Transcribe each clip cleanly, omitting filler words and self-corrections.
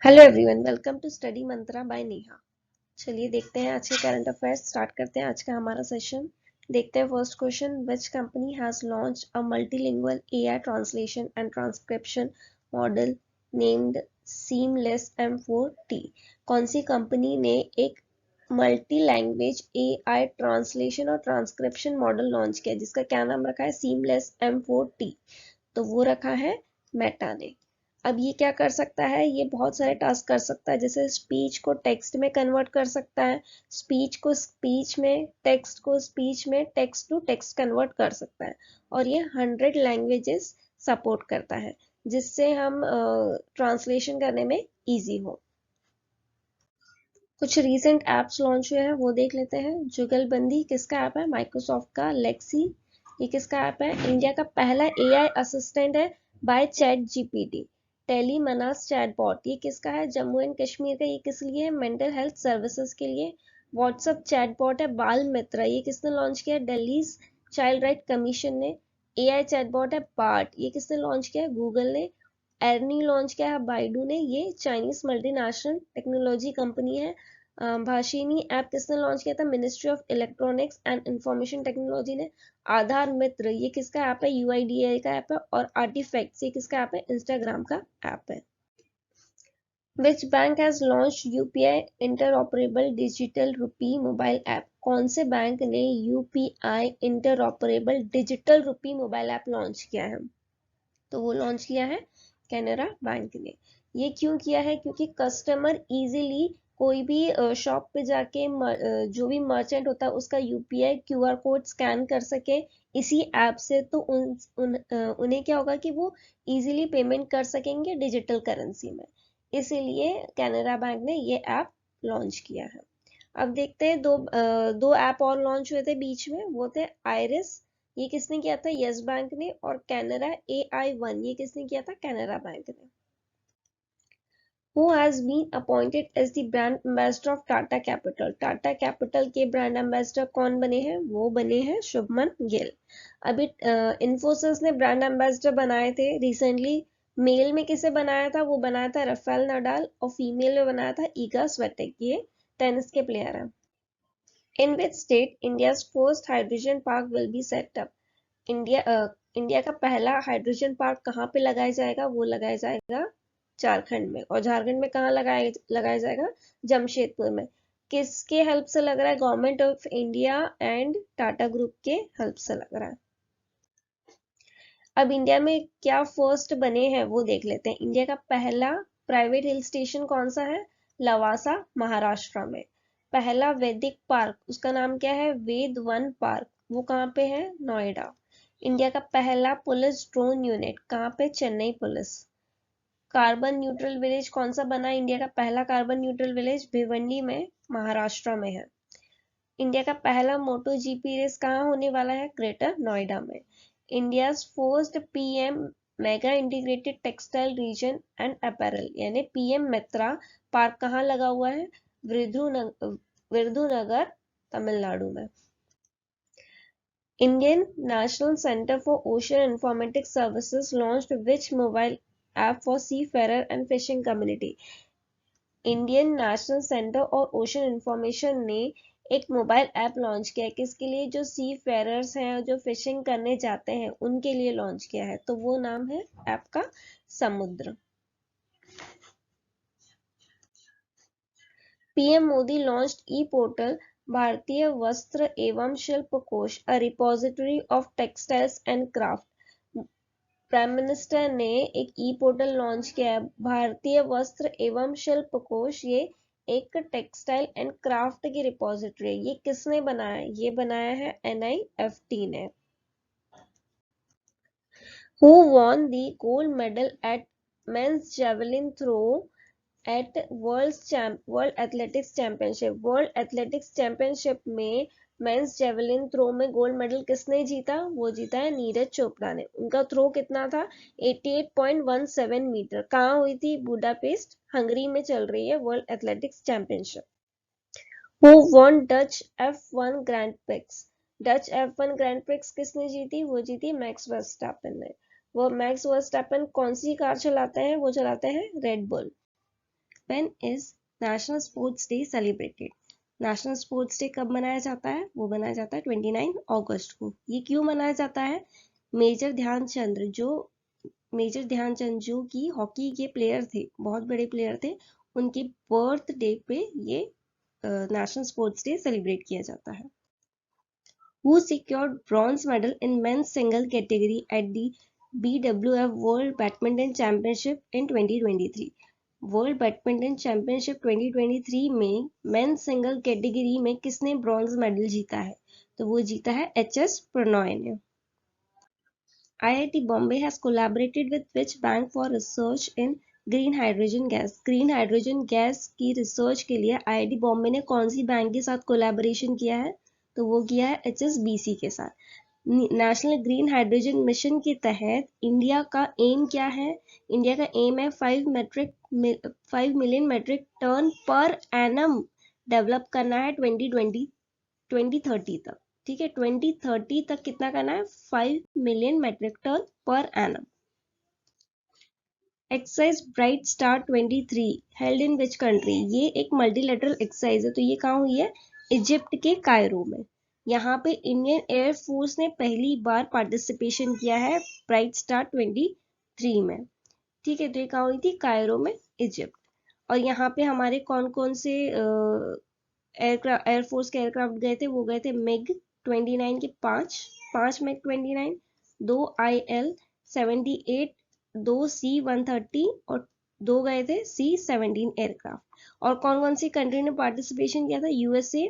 Hello everyone, welcome to study Mantra by Neha. चलिए देखते हैं आज के करंट अफेयर्स। स्टार्ट करते हैं आज का हमारा सेशन। देखते हैं first question, which company has launch a multilingual AI translation and transcription model named seamless M4T। कौन सी कंपनी ने एक मल्टी लैंग्वेज एआई ट्रांसलेशन और ट्रांसक्रिप्शन मॉडल लॉन्च किया जिसका क्या नाम रखा है? Seamless M4T। तो वो रखा है मेटा ने। अब ये क्या कर सकता है? ये बहुत सारे टास्क कर सकता है, जैसे स्पीच को टेक्स्ट में कन्वर्ट कर सकता है, स्पीच को स्पीच में, टेक्स्ट को स्पीच में, टेक्स्ट टू टेक्स्ट कन्वर्ट कर सकता है। और ये 100 लैंग्वेजेस सपोर्ट करता है, जिससे हम ट्रांसलेशन करने में इजी हो। कुछ रीसेंट एप्स लॉन्च हुए हैं वो देख लेते हैं। जुगलबंदी किसका ऐप है? माइक्रोसॉफ्ट का। लेक्सी ये किसका ऐप है? इंडिया का पहला एआई असिस्टेंट है बाय चैट जीपीटी। टेलीमनास चैटबॉट ये किसका है? जम्मू एंड कश्मीर का। ये किस लिए है? मेंटल हेल्थ सर्विसेज के लिए। व्हाट्सएप चैटबॉट है बाल मित्रा। ये किसने लॉन्च किया? दिल्ली चाइल्ड राइट कमीशन ने। एआई चैटबॉट है बार्ट। ये किसने लॉन्च किया? गूगल ने। एर्नी लॉन्च किया है बाइडू ने। ये चाइनीज मल्टीनेशनल टेक्नोलॉजी कंपनी है। भाषिनी ऐप किसने लॉन्च किया था? Ministry of electronics and information technology ने। आधार मित्र ये किसका ऐप है? यूआईडीएआई का ऐप है। और आर्टिफैक्ट्स ये किसका ऐप है? इंस्टाग्राम का ऐप है। Which bank has launch UPI interoperable digital rupee mobile app? कौन से बैंक ने UPI interoperable digital rupee mobile app launch किया है? तो वो लॉन्च किया है कैनरा बैंक ने। ये क्यों किया है? क्योंकि कस्टमर इजीली कोई भी शॉप पे जाके जो भी मर्चेंट होता है उसका यूपीआई क्यूआर कोड स्कैन कर सके इसी ऐप से, तो उन्हें क्या होगा कि वो इजीली पेमेंट कर सकेंगे डिजिटल करेंसी में। इसीलिए कैनरा बैंक ने ये ऐप लॉन्च किया है। अब देखते हैं दो ऐप और लॉन्च हुए थे बीच में, वो थे आइरिस ये किसने किया था? यस बैंक ने। और कैनरा AI1 ये किसने किया था? कैनरा बैंक ने। Who has been appointed as the brand ambassador of Tata capital? Tata capital के ब्रांड एम्बेसडर कौन बने हैं? वो बने हैं शुभमन गिल। अभी इन्फोसिस ने ब्रांड एम्बेसडर बनाए थे रिसेंटली। मेल में किसे बनाया था? वो बनाया था राफेल नडाल। और फीमेल में बनाया था ईगा स्वेटेक। ये टेनिस के प्लेयर हैं। In which state India's first hydrogen park will be set up? India का पहला हाइड्रोजन पार्क कहाँ पे लगाया जाएगा? वो लगाया जाएगा झारखंड में। और झारखंड में कहाँ लगाया जाएगा? जमशेदपुर में। किसके हेल्प से लग रहा है? Government of India and Tata group के हेल्प से लग रहा है। अब इंडिया में क्या फर्स्ट बने हैं वो देख लेते हैं। इंडिया का पहला प्राइवेट हिल स्टेशन कौन सा है? लवासा महाराष्ट्र में। पहला वैदिक पार्क उसका नाम क्या है? वेद वन पार्क। वो कहाँ पे है? नोएडा। इंडिया का पहला पुलिस ड्रोन यूनिट कहाँ पे? Chennai police. Carbon neutral village कौन सा बना? इंडिया का पहला कार्बन न्यूट्रल विलेज भिवंडी में महाराष्ट्र में है। इंडिया का पहला मोटो जीपी रेस कहाँ होने वाला है? ग्रेटर नोएडा में। India first PM mega integrated textile reason and apparel यानी पीएम मित्रा पार्क कहाँ लगा हुआ है? विरुधुनगर तमिलनाडु में। Indian National Center for Ocean Informatics Services launched which mobile app for seafarer and fishing community? Indian national centre और ocean information ने एक mobile app launch किया है। किसके लिए? जो सी फेरर्स हैं, जो फिशिंग करने जाते हैं, उनके लिए लॉन्च किया है। तो वो नाम है ऐप का समुद्र। PM Modi launched e portal Bharatiya Vastra evam Shilpa Kosh, a repository of textiles and craft. Prime minister ने एक ई पोर्टल लॉन्च किया है, भारतीय वस्त्र एवं शिल्प कोश। ये एक टेक्सटाइल एंड क्राफ्ट की रिपोजिटरी है। ये किसने बनाया है? ये बनाया है NIFT ने। Who won the gold medal at men's javelin throw at world athletics championship? World athletics championship में मेंस जेवलिन थ्रो में गोल्ड मेडल किसने जीता? वो जीता है नीरज चोपड़ा ने। उनका थ्रो कितना था? 88.17 मीटर। कहाँ हुई थी? बुडापेस्ट हंगरी में चल रही है world athletics championship. Who won Dutch F1 grand prix? Dutch F1 grand prix किसने जीती? वो जीती मैक्स वर्स्टैपन ने। वो मैक्स वर्स्टैपन कौन सी कार चलाते हैं? वो चलाते हैं red bull. When is national sports day celebrated? National sports day कब मनाया जाता है? वो मनाया जाता है 29 अगस्त को। ये क्यों मनाया जाता है? मेजर ध्यानचंद जो कि हॉकी के प्लेयर थे, बहुत बड़े प्लेयर थे, उनके बर्थडे पे ये नेशनल स्पोर्ट्स डे सेलिब्रेट किया जाता है। Who secured bronze medal in men's single category at the BWF World Badminton Championship in 2023? World badminton championship 2023 में मेंस सिंगल कैटेगरी में किसने ब्रॉन्ज मेडल जीता है? तो वो जीता है एच.एस. प्रणॉय ने। IIT Bombay has collaborated with which bank for research in green hydrogen gas? Green hydrogen gas की रिसर्च के लिए IIT बॉम्बे ने कौन सी बैंक के साथ कोलैबोरेशन किया है? तो वो किया है HSBC के साथ। नेशनल ग्रीन हाइड्रोजन मिशन के तहत इंडिया का एम क्या है? इंडिया का एम है 5 million metric ton per annum develop करना है 2030 तक। ठीक है, 2030 तक कितना करना है? 5 million metric ton per annum. Exercise bright star 23 held in which country? ये एक मल्टीलेटरल एक्सरसाइज है, तो ये कहाँ हुई है? इजिप्ट के कायरो में। यहाँ पे इंडियन एयरफोर्स ने पहली बार पार्टिसिपेशन किया है ब्राइट स्टार 23 में। ठीक है, तो ये कहाँ हुई थी? कायरो में, इजिप्ट। और यहाँ पे हमारे कौन कौन से एयरफोर्स के एयरक्राफ्ट गए थे? वो गए थे मिग 29 के पांच मिग 29, 2 IL-78, 2 C-130 और 2 गए थे C-17 एयरक्राफ्ट। और कौन कौन सी कंट्री ने पार्टिसिपेशन किया था? USA,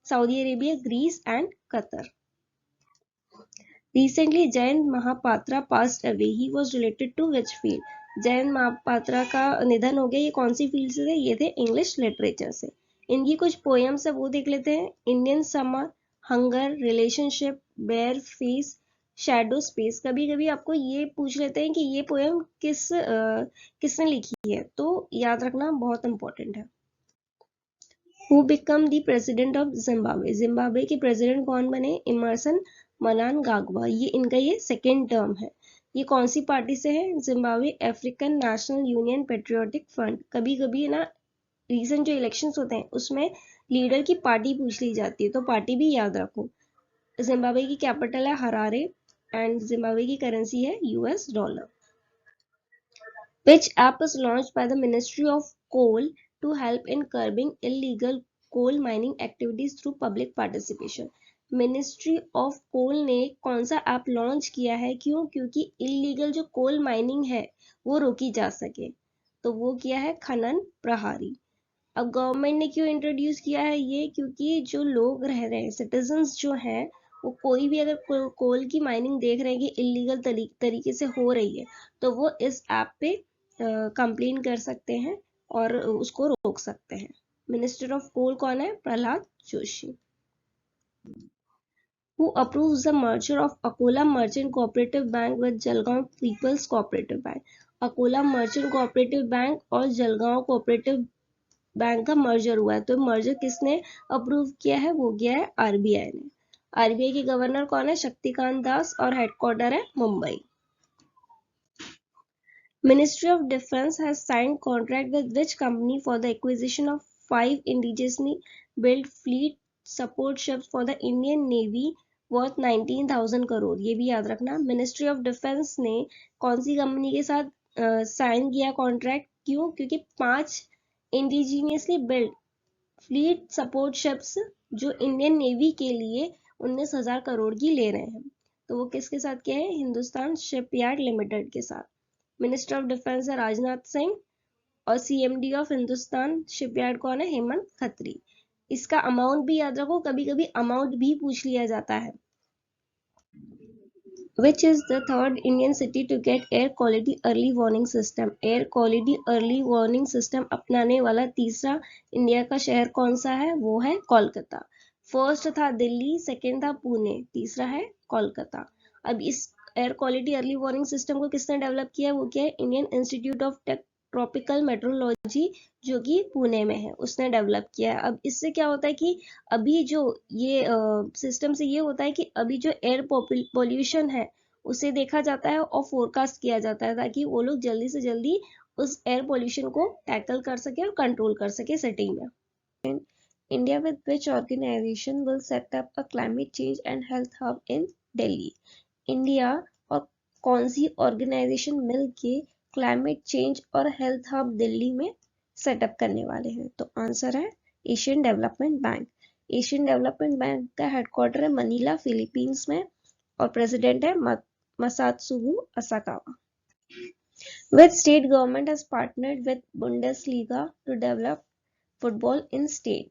Saudi Arabia, Greece and Qatar. Recently, Jayant Mahapatra passed away. He was related to which field? Jayant Mahapatra का निधन हो गया। ये कौन सी फील्ड से थे? ये थे इंग्लिश लिटरेचर से। इनकी कुछ पोएम्स है वो देख लेते हैं। Indian summer, hunger, relationship, bear face, shadow space. कभी कभी आपको ये पूछ लेते हैं कि ये पोएम किसने लिखी है, तो याद रखना बहुत इंपॉर्टेंट है। Who become the president of Zimbabwe? Zimbabwe के प्रेसिडेंट कौन बने? Emmerson Mnangagwa. ये इनका सेकेंड टर्म है। ये कौन सी पार्टी से है? Zimbabwe African national union patriotic front. कभी कभी ना रीसेंट जो इलेक्शंस होते हैं उसमें लीडर की पार्टी पूछ ली जाती है, तो पार्टी भी याद रखो। जिम्बाब्वे की कैपिटल है हरारे एंड जिम्बाब्वे की करेंसी है US dollar. Which app is launched by the Ministry of Coal to help in curbing illegal coal mining activities through public participation? Ministry of coal ने कौन सा app launch किया है? क्यों? क्योंकि illegal जो कोल माइनिंग है वो रोकी जा सके, तो वो किया है खनन प्रहारी। अब गवर्नमेंट ने क्यों इंट्रोड्यूस किया है ये? क्योंकि जो लोग रह रहे हैं, सिटीजन्स जो हैं, वो कोई भी अगर कोल की माइनिंग देख रहे हैं कि इलीगल तरीके से हो रही है, तो वो इस ऐप पे कंप्लेन कर सकते हैं और उसको रोक सकते हैं। मिनिस्टर ऑफ कोल कौन है? Prahlad Joshi. Who approves the merger of Akola Merchant Cooperative Bank with Jalgaon People's Cooperative Bank? Akola merchant cooperative bank और जलगांव कोऑपरेटिव बैंक का मर्जर हुआ है, तो मर्जर किसने अप्रूव किया है? वो किया है RBI ने। RBI के गवर्नर कौन है? शक्तिकांत दास और हेडक्वार्टर है Mumbai. Ministry of Defence has signed contract with which company for the acquisition of 5 indigenously built fleet support ships for the Indian Navy worth 19,000 crore? ये भी याद रखना। मिनिस्ट्री ऑफ डिफेंस ने कौन सी कंपनी के साथ साइन किया कॉन्ट्रैक्ट? क्यों? क्योंकि 5 indigenously built fleet support ships जो इंडियन नेवी के लिए 19,000 करोड़ की ले रहे हैं, तो वो किसके साथ किया है? हिंदुस्तान शिपयार्ड लिमिटेड के साथ। मिनिस्टर ऑफ डिफेंस है राजनाथ सिंह और CMD ऑफ हिंदुस्तान शिपयार्ड कौन है? हेमंत खत्री। इसका अमाउंट भी याद रखो, कभी कभी अमाउंट भी पूछ लिया जाता है। Which is the third Indian city to get air quality early warning system? Air quality early warning system अपनाने वाला तीसरा इंडिया का शहर कौन सा है? वो है कोलकाता। फर्स्ट था दिल्ली, सेकेंड था पुणे, तीसरा है कोलकाता। अब इस air quality early warning system को किसने डेवलप किया? वो क्या है? Indian institute of tropical metrology जो कि पुणे में है, उसने डेवलप किया है। अब इससे क्या होता है कि अभी जो ये सिस्टम से ये होता है कि अभी जो एयर पॉल्यूशन है उसे देखा जाता है और फोरकास्ट किया जाता है, ताकि वो लोग जल्दी से जल्दी उस एयर पोल्यूशन को टैकल कर सके और कंट्रोल कर सके सिटी में। India with which organization will set up a climate change and health hub in Delhi? India और कौन सी ऑर्गेनाइजेशन मिलके क्लाइमेट चेंज और हेल्थ हब दिल्ली में सेटअप करने वाले हैं? तो आंसर है Asian development bank. Asian development bank का हेडक्वार्टर है मनीला, फिलीपींस में, और प्रेसिडेंट है मसात्सुगु Asakawa. Which state government has partnered with Bundesliga to develop football in state?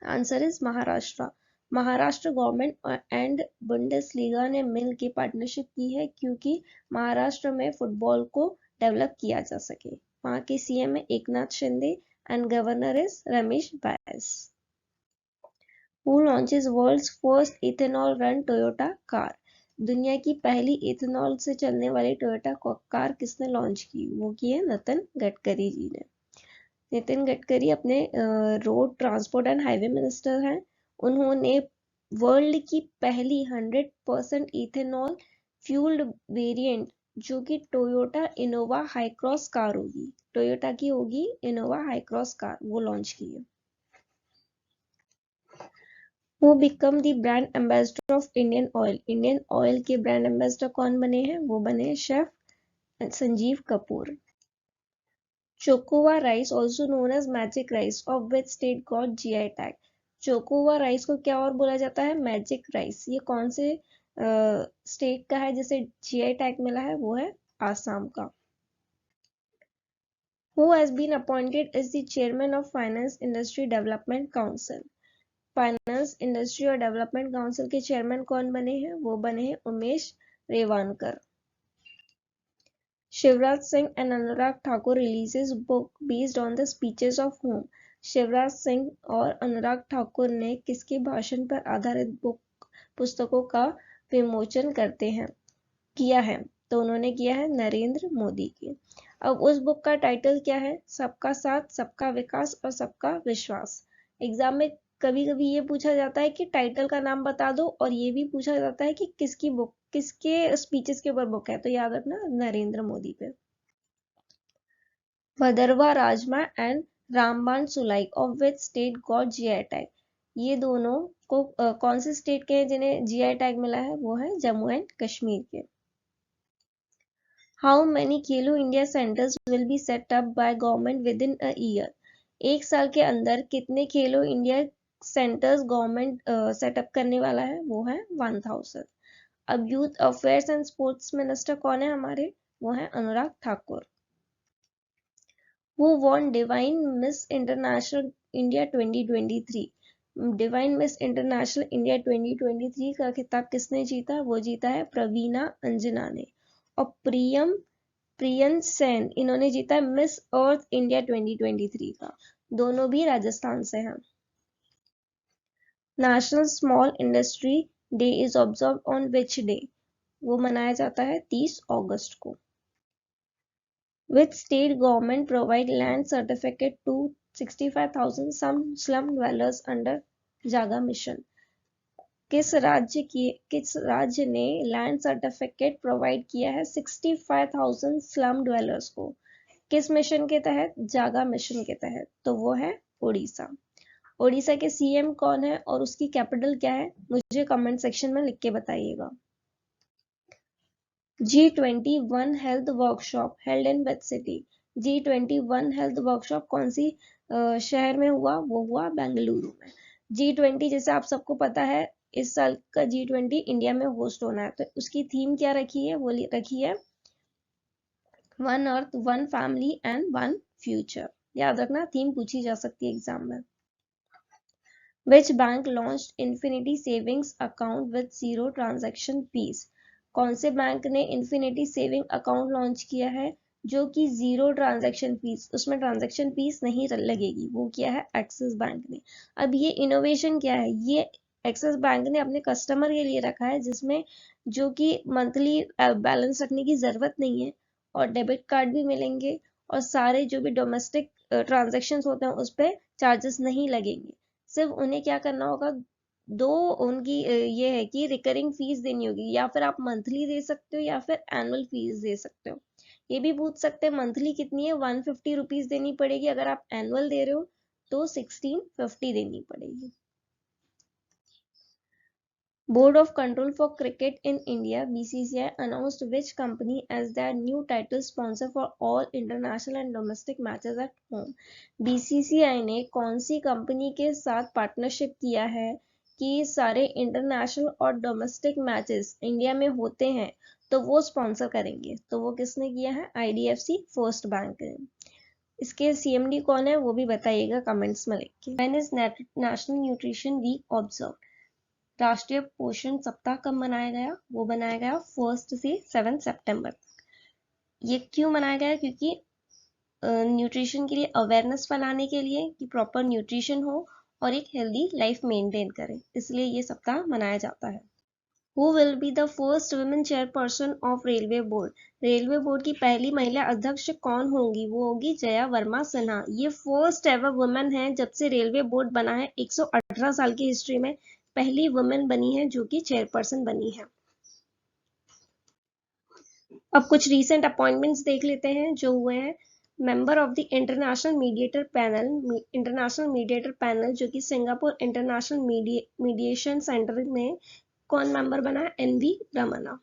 Answer is Maharashtra. Maharashtra government and Bundesliga ने मिल के पार्टनरशिप की है क्योंकि महाराष्ट्र में फुटबॉल को डेवलप किया जा सके। वहां के सीएम है Eknath Shinde and governor is Ramesh Bais. Who launches world's first ethanol run Toyota car? दुनिया की पहली इथेनॉल से चलने वाली टोयोटा कार किसने लॉन्च की? वो की है नितिन गडकरी जी ने। नितिन गडकरी अपने road transport and highway minister हैं। उन्होंने वर्ल्ड की पहली 100% इथेनॉल फ्यूल्ड वेरिएंट जो कि टोयोटा इनोवा हाईक्रॉस कार होगी, टोयोटा की होगी इनोवा हाईक्रॉस कार, वो लॉन्च की है। Who become the brand ambassador of Indian Oil? Indian oil के ब्रांड एम्बेसडर कौन बने हैं? वो बने chef Sanjeev Kapoor. Chocoa rice, also known as magic rice, of which state got GI tag? Chokuwa rice को क्या और बोला जाता है? Magic rice. ये कौन से स्टेट का है जिसे जीआई टैग मिला है? वो है आसाम का। Who has been appointed as the chairman of Finance Industry Development Council? Finance industry और डेवलपमेंट काउंसिल के चेयरमैन कौन बने हैं? वो बने हैं Umesh Revankar. Shivraj Singh and Anurag Thakur releases book based on the speeches of home? Shivraj Singh और अनुराग ठाकुर ने किसके भाषण पर आधारित पुस्तकों का विमोचन किया है? तो उन्होंने किया है नरेंद्र मोदी की। अब उस बुक का टाइटल क्या है? सबका साथ, सबका विकास और सबका विश्वास। एग्जाम में कभी कभी ये पूछा जाता है कि टाइटल का नाम बता दो, और ये भी पूछा जाता है कि किसकी बुक, किसके स्पीचेस के ऊपर बुक है, तो याद रखना नरेंद्र मोदी पे। Bhaderwah rajma and Ramban Sulai of which state got GI tag? ये दोनों को कौन से स्टेट के हैं जिन्हें जीआई टैग मिला है? वो है जम्मू एंड कश्मीर के। How many Khelo India centres will be set up by government with in a year? एक साल के अंदर कितने खेलो इंडिया सेंटर्स गवर्नमेंट सेटअप करने वाला है? वो है 1000। अब youth affairs and sports minister कौन है हमारे? वो है Anurag Thakur. Who won divine miss international India 2023? Divine miss international India 2023 का खिताब किसने जीता? वो जीता है प्रवीणा अंजना ने। और प्रियन सेन, इन्होंने जीता मिस अर्थ इंडिया 2023 का। दोनों भी राजस्थान से हैं। National small industry day is observe on which day? वो मनाया जाता है 30 अगस्त को। Which state government provide land certificate to 65,000 some slum dwellers under जागा मिशन? किस राज्य ने लैंड सर्टिफिकेट प्रोवाइड किया है 65,000 स्लम ड्वेलर्स को? किस मिशन के तहत? जागा मिशन के तहत। तो वो है उड़ीसा। उड़ीसा के सीएम कौन है और उसकी कैपिटल क्या है? मुझे कमेंट सेक्शन में लिख के बताइएगा। G20 one health workshop held in which city? G20 one health workshop कौन सी शहर में हुआ? वो हुआ बेंगलुरु में। G20 जैसे आप सबको पता है इस साल का G20 इंडिया में होस्ट होना है, तो उसकी थीम क्या रखी है? वो रखी है one earth, one family and one future. याद रखना, थीम पूछी जा सकती है एग्जाम में। Which bank launched Infinity Savings Account with zero transaction fees? कौन से बैंक ने इन्फिनिटी सेविंग अकाउंट लॉन्च किया है जो कि जीरो ट्रांजैक्शन फीस, उसमें ट्रांजैक्शन फीस नहीं लगेगी? वो किया है एक्सिस बैंक ने। अब ये इनोवेशन क्या है? ये एक्सिस बैंक ने अपने कस्टमर के लिए रखा है जिसमें जो कि मंथली बैलेंस रखने की जरूरत नहीं है, और डेबिट कार्ड भी मिलेंगे, और सारे जो भी डोमेस्टिक ट्रांजेक्शन होते हैं उस पर चार्जेस नहीं लगेंगे। सिर्फ उन्हें क्या करना होगा, दो उनकी ये है कि रिकरिंग फीस देनी होगी, या फिर आप मंथली दे सकते हो या फिर एनुअल फीस दे सकते हो। ये भी पूछ सकते हैं मंथली कितनी है, 150 रुपीज देनी पड़ेगी, अगर आप एनुअल दे रहे हो तो 1650 देनी पड़ेगी। Board of Control for Cricket in India (BCCI) announced which company as their new title sponsor for all international and domestic matches at home। BCCI ने कौन सी कंपनी के साथ पार्टनरशिप किया है कि सारे इंटरनेशनल और डोमेस्टिक मैचेस इंडिया में होते हैं तो वो स्पॉन्सर करेंगे, तो वो किसने किया है? IDFC फर्स्ट बैंक ने। इसके CMD कौन है वो भी बताइएगा कमेंट्स में लिख के। When is national nutrition week observe? राष्ट्रीय पोषण सप्ताह कब मनाया गया? वो मनाया गया 1 से 7 सितंबर तक। ये क्यों मनाया गया? क्योंकि न्यूट्रिशन के लिए अवेयरनेस फैलाने के लिए कि प्रॉपर न्यूट्रिशन हो और एक हेल्दी लाइफ मेंटेन करें, इसलिए ये सप्ताह मनाया जाता है। Who will be the first women chairperson of railway board? Railway board की पहली महिला अध्यक्ष कौन होंगी? वो होगी जया वर्मा सिन्हा। ये फर्स्ट एवर वुमेन है जब से रेलवे बोर्ड बना है, 118 साल की हिस्ट्री में पहली वुमेन बनी है जो कि चेयरपर्सन बनी है। अब कुछ रीसेंट अपॉइंटमेंट्स देख लेते हैं जो हुए हैं। Member of the international mediator panel जो कि सिंगापुर इंटरनेशनल मीडिएशन सेंटर में कौन मेंबर बना है? NV Ramana.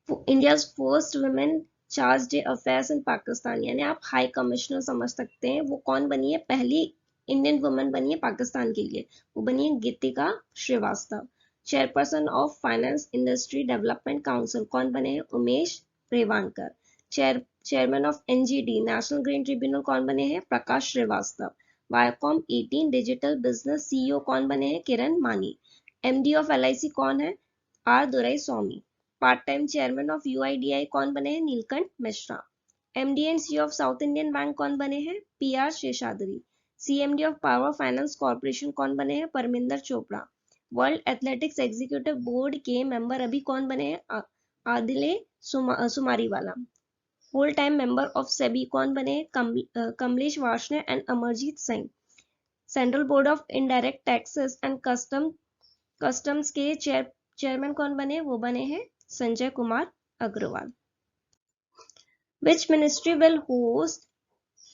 India first women charge d'affaires in Pakistan, यानी आप हाई कमिश्नर समझ सकते हैं, वो कौन बनी है? पहली इंडियन वुमेन बनी है पाकिस्तान के लिए, वो बनी है Geetika Srivastava. Chairperson of finance industry development council कौन बने हैं? Umesh Revankar. Chairman of NGT national green tribunal कौन बने हैं? Prakash Srivastava. Viacom 18 digital business CEO कौन बने हैं? किरण मानी। MD ऑफ LIC कौन है? R Durai Swamy. Part time chairman of UIDAI कौन बने हैं? Neelkanth Mishra. MD and CEO of South Indian bank कौन बने हैं? PR Seshadri. CMD of power finance corporation कौन बने हैं? Parminder Chopra. World athletics executive board के मेंबर अभी कौन बने हैं? Adille Sumariwala. Whole time member of SEBI कौन बने हैं? Kamlesh Varshney and Amarjeet Singh. Central board of indirect taxes and customs के चेयरमैन कौन बने? वो बने हैं Sanjay Kumar Agarwal. Which ministry will host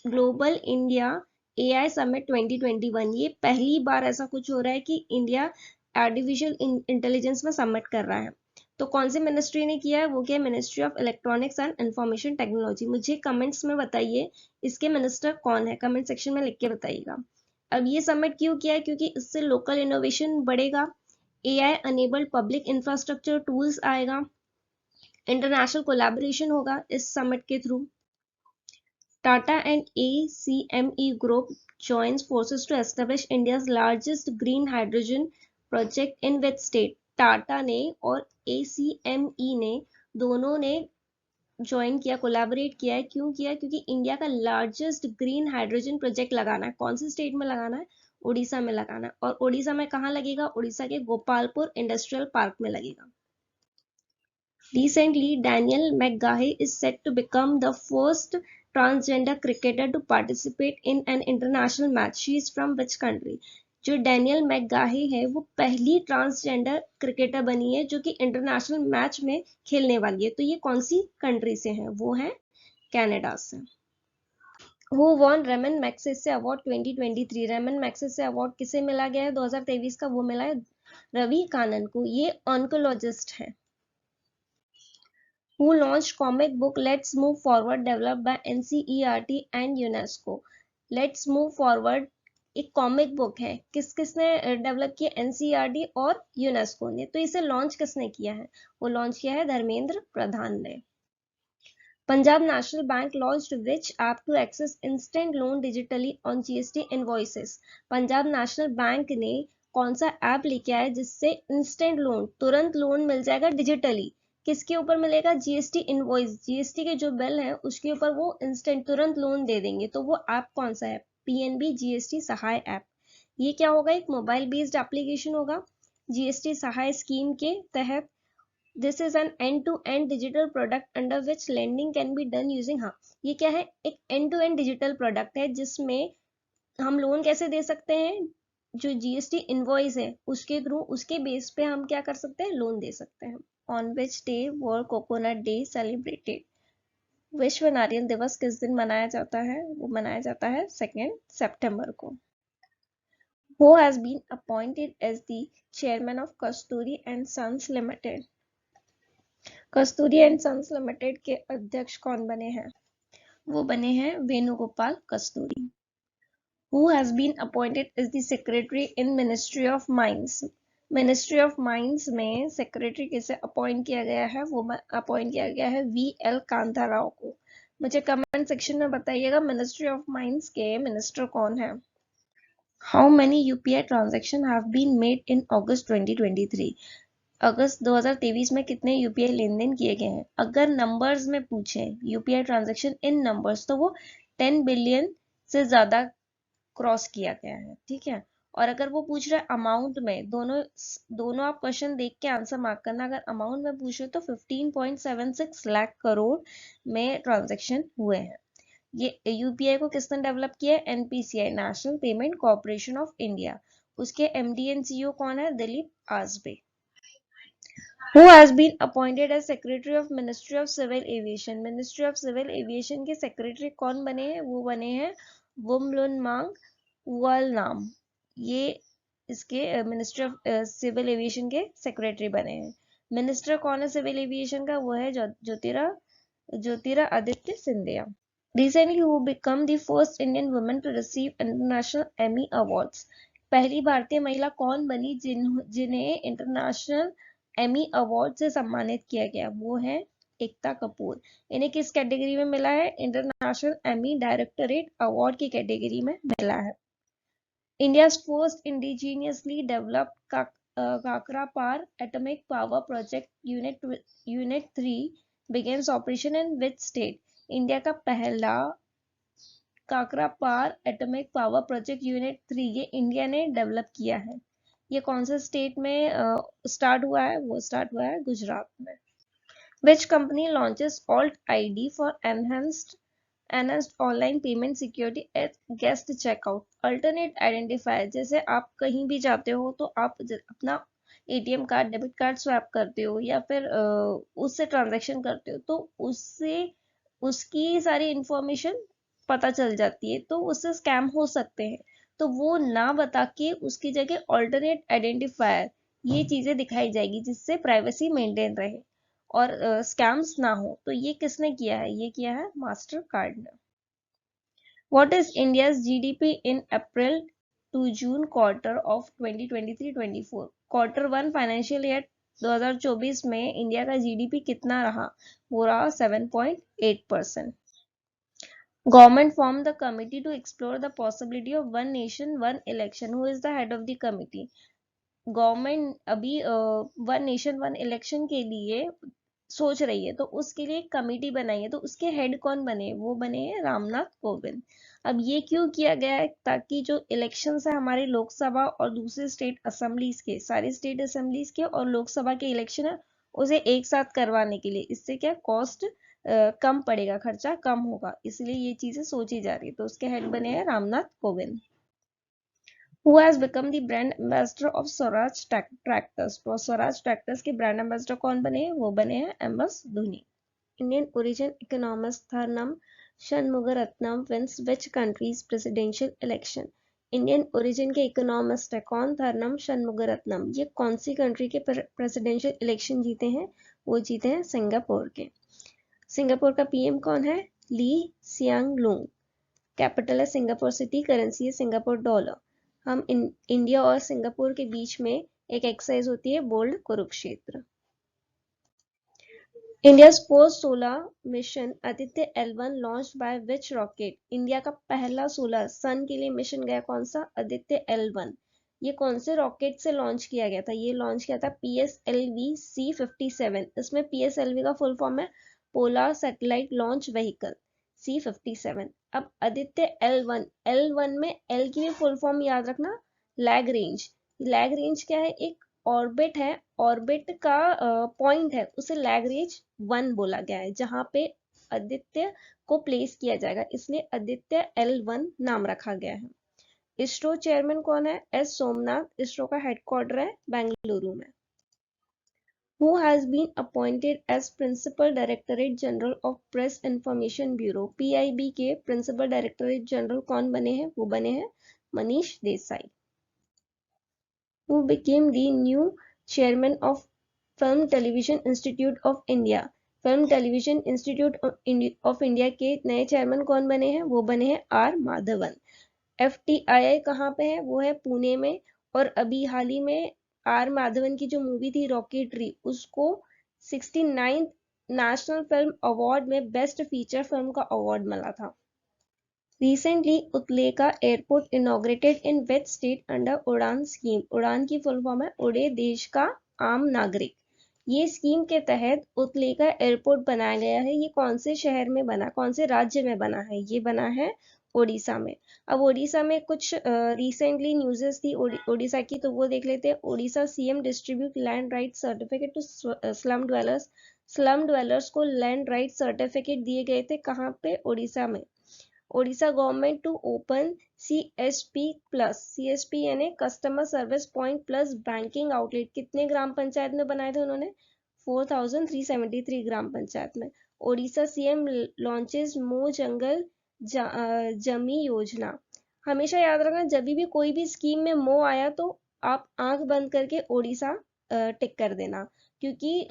global India AI summit 2021? ये पहली बार ऐसा कुछ हो रहा है कि इंडिया आर्टिफिशियल इंटेलिजेंस में समिट कर रहा है, तो कौन सी मिनिस्ट्री ने किया है? वो क्या? Ministry of electronics and information technology. मुझे कमेंट्स में बताइए इसके मिनिस्टर कौन है, कमेंट सेक्शन में लिख के बताइएगा। अब ये समिट क्यों किया है? क्योंकि इससे लोकल इनोवेशन बढ़ेगा, AI enabled public infrastructure tools आएगा, इंटरनेशनल कोलैबोरेशन होगा इस समिट के through. Tata and ACME group joins forces to establish India's largest green hydrogen project in which state? Tata ने और ACME ने दोनों ने ज्वाइन किया, कोलैबोरेट किया है। क्यों किया? क्योंकि इंडिया का लार्जेस्ट ग्रीन हाइड्रोजन प्रोजेक्ट लगाना है। कौन सी स्टेट में लगाना है? उड़ीसा में लगाना है। और उड़ीसा में कहाँ लगेगा? उड़ीसा के गोपालपुर इंडस्ट्रियल पार्क में लगेगा। Recently, Danielle McGahey is set to become the first transgender cricketer to participate in an international match. She is from which country? जो डैनियल मैकगाही है वो पहली ट्रांसजेंडर क्रिकेटर बनी है जो कि इंटरनेशनल मैच में खेलने वाली है। तो ये कौन सी कंट्री से है? वो है कनाडा से। Who won Ramon Magsaysay award 2023? Ramon Magsaysay award किसे मिला गया है 2023 का? वो मिला है रवि कानन को। ये ऑन्कोलॉजिस्ट है। Who launched comic book Let's Move Forward developed by NCERT and UNESCO? Let's Move Forward एक कॉमिक बुक है, किसने डेवलप किया? NCERT और यूनेस्को ने। तो इसे लॉन्च किसने किया है? वो लॉन्च किया है धर्मेंद्र प्रधान ने। Punjab national bank launched which app to access instant loan digitally on GST invoices? Punjab national bank ने कौन सा ऐप लेके आया जिससे इंस्टेंट लोन, तुरंत लोन मिल जाएगा डिजिटली? किसके ऊपर मिलेगा? GST इनवॉइस, GST के जो बिल है उसके ऊपर वो इंस्टेंट तुरंत लोन दे देंगे। तो वो ऐप कौन सा है? PNB GST सहाय ऐप। ये क्या होगा? एक मोबाइल बेस्ड एप्लीकेशन होगा GST सहाय स्कीम के तहत। This is an end-to-end digital product under which lending can be done using, हाँ ये क्या है? एक end-to-end digital product है जिसमें हम लोन कैसे दे सकते हैं? जो GST इनवॉइस है उसके थ्रू, उसके बेस पे हम क्या कर सकते हैं? लोन दे सकते हैं। On which day world coconut day celebrated? विश्व नारियल दिवस किस दिन मनाया जाता है? वो मनाया जाता है 2 सितंबर को। Who has been appointed as the chairman of Kasturi and Sons Limited? Kasturi and sons limited के अध्यक्ष कौन बने हैं? वो बने हैं Venugopal Kasturi. Who has been appointed as the secretary in Ministry of Mines? Ministry of mines में सेक्रेटरी किसे अपॉइंट किया गया है? वो अपॉइंट किया गया है VL कांता राव को। मुझे कमेंट सेक्शन में बताइएगा मिनिस्ट्री ऑफ माइंस के मिनिस्टर कौन है। How many UPI transactions have been made in August 2023? अगस्त 2023 में कितने यूपीआई लेन देन किए गए हैं? अगर नंबर्स में पूछें यूपीआई ट्रांजैक्शन इन नंबर्स तो वो 10 बिलियन से ज्यादा क्रॉस किया गया है, ठीक है। और अगर वो पूछ रहा है अमाउंट में, दोनों आप क्वेश्चन देख के आंसर मार्क करना। अगर अमाउंट में पूछ रहे तो 15.76 लाख करोड़ में ट्रांजैक्शन हुए हैं। ये यूपीआई को किसने डेवलप किया है? NPCI, national payment corporation of India. उसके एमडी एंड सीईओ कौन है? Dilip आसबे। Who has been appointed as Secretary of Ministry of Civil Aviation? Ministry of Civil Aviation के सेक्रेटरी कौन बने हैं? वो बने हैं वुमलुनमांग वालनाम। ये इसके मिनिस्ट्री ऑफ सिविल एविएशन के सेक्रेटरी बने हैं। मिनिस्टर कौन है सिविल एविएशन का? वो है Jyotiraditya Scindia. Recently, who become the first Indian woman to receive International Emmy Awards? पहली भारतीय महिला कौन बनी जिन्हें इंटरनेशनल एमी अवार्ड से सम्मानित किया गया? वो है एकता कपूर। इन्हें किस कैटेगरी में मिला है? इंटरनेशनल एमी डायरेक्टरेट अवार्ड की कैटेगरी में मिला है। India's first indigenously developed Kakrapar Atomic Power Project Unit 3 begins operation in which state? India का पहला Kakrapar atomic power project unit 3 ये इंडिया ने डेवलप किया है। ये कौन से स्टेट में स्टार्ट हुआ है? वो स्टार्ट हुआ है गुजरात में। Which company launches Alt ID for enhanced online payment security at guest checkout? Alternate identifier, जैसे आप कहीं भी जाते हो तो आप अपना ATM card, debit card swipe करते हो या फिर उससे ट्रांजैक्शन करते हो तो उससे उसकी सारी इंफॉर्मेशन पता चल जाती है, तो उससे स्कैम हो सकते हैं। तो वो ना बता के उसकी जगह ऑल्टरनेट आइडेंटिफायर ये चीजें दिखाई जाएगी जिससे प्राइवेसी मेंटेन रहे और स्कैम्स ना हो। तो ये किसने किया है? ये किया है मास्टर कार्ड ने। What is India's GDP in April to June quarter of 2023-24? Quarter 1 financial year 2024 में इंडिया का जीडीपी कितना रहा? वो रहा 7.8%। Government formed the committee to explore the possibility of one nation, one election. Who is the head of the committee? Government अभी one nation one election के लिए सोच रही है, तो उसके लिए एक कमेटी बनाई है। तो उसके हेड कौन बने? वो बने हैं रामनाथ कोविंद। अब ये क्यों किया गया है? ताकि जो इलेक्शन है हमारे लोकसभा और दूसरे स्टेट असेंबलीज के, सारे स्टेट असेंबलीज के और लोकसभा के इलेक्शन है उसे एक साथ करवाने के लिए, इससे क्या कॉस्ट कम पड़ेगा, खर्चा कम होगा, इसलिए ये चीजें सोची जा रही है। तो उसके हेड बने हैं Ramnath Kovind. Who has become the brand ambassador of Swaraj Tractors? तो स्वराज ट्रैक्टर्स के ब्रांड एम्बेसडर कौन बने हैं? वो बने हैं MS Dhoni. Indian origin economist Tharnam Shanmugaratnam wins which country's presidential election? Indian origin के इकोनॉमिस्ट है कौन? थर्नम शनमुगरत्नम। ये कौन सी कंट्री के प्रेसिडेंशियल इलेक्शन जीते हैं? वो जीते हैं सिंगापुर के। सिंगापुर का पीएम कौन है? Lee Hsien Loong. कैपिटल है सिंगापुर सिटी, करेंसी है सिंगापुर डॉलर। हम इंडिया और सिंगापुर के बीच में एक एक्सरसाइज होती है bold Kurukshetra. India's first solar mission Aditya L1 launched by which rocket? India का पहला सोलर सन के लिए मिशन गया कौन सा? आदित्य L1। ये कौन से रॉकेट से लॉन्च किया गया था? ये लॉन्च किया था PSLV C57। इसमें PSLV का फुल फॉर्म है polar satellite launch vehicle C57। अब आदित्य L1 में L की भी फुल फॉर्म याद रखना, लैग रेंज। लैग रेंज क्या है? एक ऑर्बिट है, ऑर्बिट का पॉइंट है, उसे लैग रेंज 1 बोला गया है जहां पे आदित्य को प्लेस किया जाएगा, इसलिए आदित्य L1 नाम रखा गया है। इसरो चेयरमैन कौन है? एस सोमनाथ। इसरो का हेडक्वार्टर है बेंगलुरु में। Who has been appointed as Principal Directorate General of Press Information Bureau? PIB के Principal Directorate General कौन बने हैं? वो बने हैं Manish Desai. Who became the new chairman of Film Television Institute of India? Film Television Institute of India के नए chairman कौन बने हैं? वो बने हैं आर माधवन. FTII कहाँ पे है? वो है पुणे में. और अभी हाल ही में आर माधवन की जो मूवी थी रॉकेटरी, उसको 69th नेशनल फिल्म अवार्ड में बेस्ट फीचर फिल्म का अवार्ड मिला था. Recently, Utleka Airport inaugurated in which state under उड़ान स्कीम? उड़ान की फुल फॉर्म है उड़े देश का आम नागरिक. ये स्कीम के तहत उतलेका एयरपोर्ट बनाया गया है. ये कौन से शहर में बना, कौन से राज्य में बना है? ये बना है ओडिशा में. अब ओडिशा में कुछ रिसेंटली न्यूज़ेस थी ओडिशा की, तो वो देख लेते हैं. Odisha CM distribute land right certificate to slum dwellers. Slum dwellers को लैंड राइट सर्टिफिकेट दिए गए थे. कहाँ पे? ओडिशा में. Odisha government to open CSP plus. CSP यानी customer service point plus banking outlet. कितने ग्राम पंचायत में बनाए थे उन्होंने? 4373 ग्राम पंचायत में. ओडिशा सीएम लॉन्चेस मो जंगल जमी योजना. हमेशा याद रखना, जब भी कोई भी स्कीम में मो आया तो आप आंख बंद करके ओडिशा टिक कर देना, क्योंकि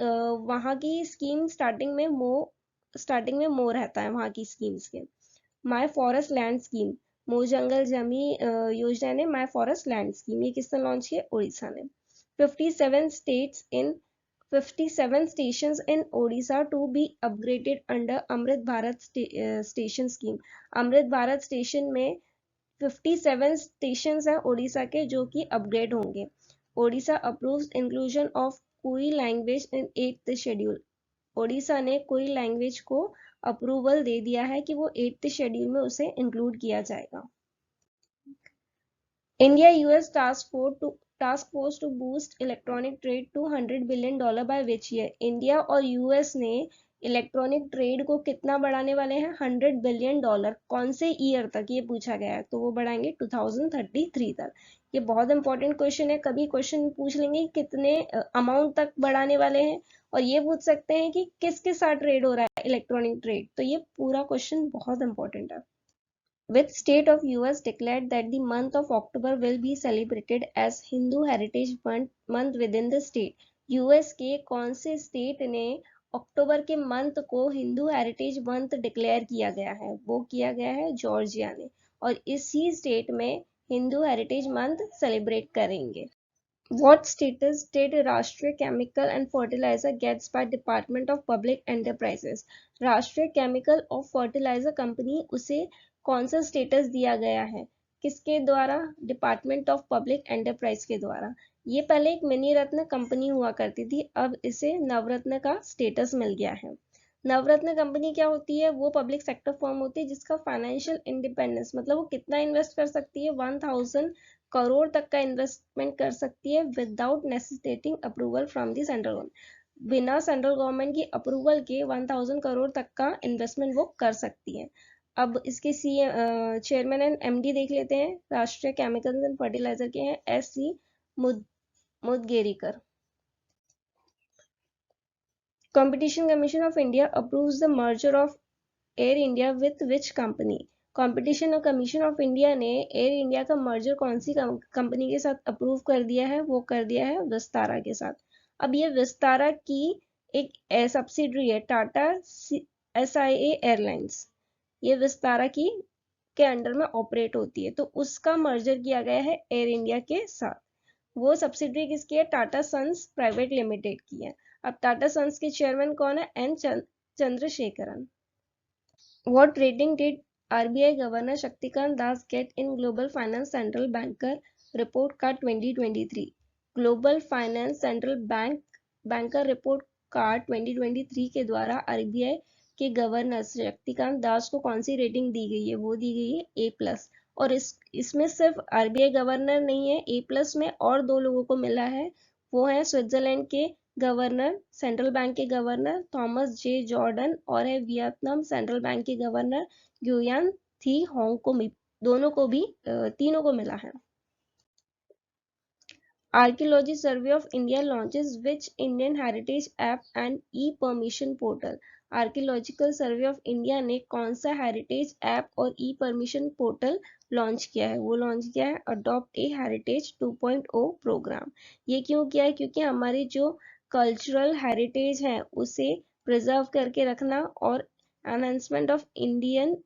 वहां की स्कीम स्टार्टिंग में मो रहता है वहां की स्कीम्स के. माई फॉरेस्ट लैंड स्कीम, मो जंगल जमी योजना ने माई फॉरेस्ट लैंड स्कीम, ये किसने लॉन्च किया? ओडिशा ने. 57 stations in Odisha to be upgraded under Amrit Bharat station scheme. Amrit Bharat station में 57 स्टेशंस हैं ओडिशा के जो कि अपग्रेड होंगे. ओडिशा अप्रूव्स इंक्लूजन ऑफ कोई language in 8th schedule. Odisha ने कोई लैंग्वेज को अप्रूवल दे दिया है कि वो 8th शेड्यूल में उसे इंक्लूड किया जाएगा. India US task force to boost electronic trade to $100 billion by which year? India और यूएस ने इलेक्ट्रॉनिक ट्रेड को कितना बढ़ाने वाले हैं? $100 billion. कौन से ईयर तक? ये पूछा गया है, तो वो बढ़ाएंगे 2033 तक. ये बहुत इंपॉर्टेंट क्वेश्चन है. कभी क्वेश्चन पूछ लेंगे कितने अमाउंट तक बढ़ाने वाले हैं, और ये पूछ सकते हैं कि किसके साथ ट्रेड हो रहा है इलेक्ट्रॉनिक ट्रेड. तो ये पूरा क्वेश्चन बहुत इंपॉर्टेंट है. Which state of US declared that the month of October will be celebrated as Hindu Heritage Month within the state? US के कौन से स्टेट ने अक्टूबर के मंथ को हिंदू हेरिटेज मंथ डिक्लेयर किया गया है? वो किया गया है जॉर्जिया ने, और इसी स्टेट में हिंदू हेरिटेज मंथ सेलिब्रेट करेंगे. What status did Rashtriya chemical and fertiliser gets by department of public enterprises? Rashtriya chemical और फर्टिलाइजर कंपनी, उसे कौन सा स्टेटस दिया गया है? किसके द्वारा? डिपार्टमेंट ऑफ पब्लिक एंटरप्राइज के द्वारा. ये पहले एक मिनी रत्न कंपनी हुआ करती थी, अब इसे नवरत्न का स्टेटस मिल गया है. नवरत्न कंपनी क्या होती है? वो पब्लिक सेक्टर फर्म होती है जिसका फाइनेंशियल इंडिपेंडेंस, मतलब वो कितना इन्वेस्ट कर सकती है? 1000 करोड़ तक का इन्वेस्टमेंट कर सकती है without necessitating approval from the central government. बिना सेंट्रल गवर्नमेंट की अप्रूवल के 1000 करोड़ तक का इन्वेस्टमेंट वो कर सकती है. अब इसके चेयरमैन एंड MD देख लेते हैं. राष्ट्रीय केमिकल्स एंड फर्टिलाइजर के हैं SC मुदगेरीकर. Competition Commission of India approves the merger of Air India with which company? Competition Commission of India ने एयर इंडिया का मर्जर कौन सी कंपनी के साथ अप्रूव कर दिया है? वो कर दिया है विस्तारा के साथ. अब ये विस्तारा की एक सब्सिडरी है टाटा SIA एयरलाइंस. ये विस्तारा की के अंडर में ऑपरेट होती है, तो उसका मर्जर किया गया है एयर इंडिया के साथ. वो सब्सिडरी किसकी है? टाटा सन्स प्राइवेट लिमिटेड की है. अब टाटा सन्स के चेयरमैन कौन है? N Chandrasekaran. What rating did RBI Governor Shaktikant Das get in Global Finance Central Banker Report Card 2023? Global finance central banker report card 2023 के द्वारा RBI के गवर्नर शक्तिकांत दास को कौन सी रेटिंग दी गई है? वो दी गई है A+. और इसमें सिर्फ RBI गवर्नर नहीं है, A+ में और 2 लोगों को मिला है. वो है स्विट्जरलैंड के गवर्नर, सेंट्रल बैंक के गवर्नर थॉमस जे जॉर्डन, और है वियतनाम सेंट्रल बैंक के गवर्नर गुयान थी होंग को. तीनों को मिला है. Archaeology survey of India launches which Indian heritage app and E permission portal. Archaeological survey of India ने कौन सा हेरिटेज ऐप और ई परमिशन पोर्टल लॉन्च किया है? वो लॉन्च किया है अडॉप्ट ए हेरिटेज 2.0 प्रोग्राम। ये क्यों किया है? क्योंकि हमारी जो कल्चरल हेरिटेज है उसे प्रिजर्व करके रखना और enhancement of Indian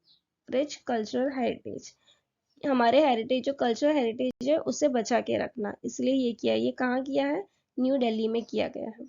rich cultural heritage, हमारे हेरिटेज जो कल्चरल हेरिटेज है उसे बचा के रखना, इसलिए ये किया। ये कहाँ किया है? न्यू दिल्ली में किया गया है।